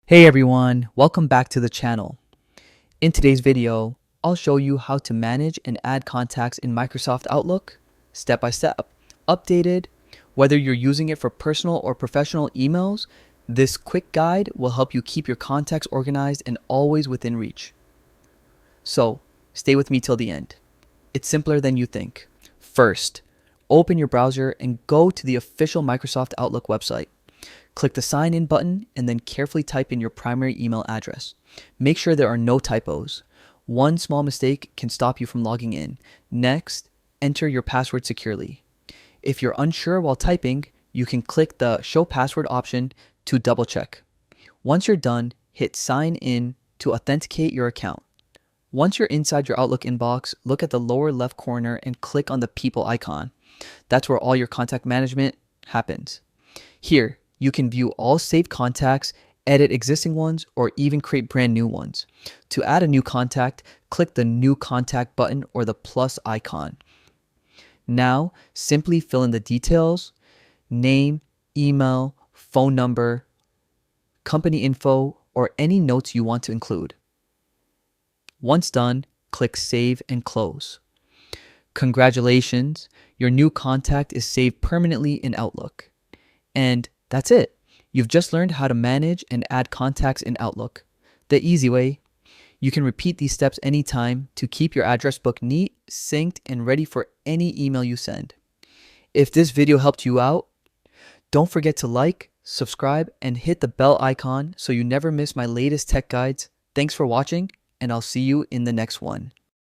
Hey everyone, welcome back to the channel. In today's video, I'll show you how to manage and add contacts in Microsoft Outlook step by step. Updated, whether you're using it for personal or professional emails, this quick guide will help you keep your contacts organized and always within reach. So, stay with me till the end. It's simpler than you think. First, open your browser and go to the official Microsoft Outlook website. Click the sign in button and then carefully type in your primary email address. Make sure there are no typos. One small mistake can stop you from logging in. Next, enter your password securely. If you're unsure while typing, you can click the show password option to double check. Once you're done, hit sign in to authenticate your account. Once you're inside your Outlook inbox, look at the lower left corner and click on the people icon. That's where all your contact management happens. Here, you can view all saved contacts, edit existing ones, or even create brand new ones. To add a new contact, click the New Contact button or the plus icon. Now, simply fill in the details, name, email, phone number, company info, or any notes you want to include. Once done, click Save and Close. Congratulations, your new contact is saved permanently in Outlook. And that's it. You've just learned how to manage and add contacts in Outlook. The easy way. You can repeat these steps anytime to keep your address book neat, synced, and ready for any email you send. If this video helped you out, don't forget to like, subscribe, and hit the bell icon so you never miss my latest tech guides. Thanks for watching, and I'll see you in the next one.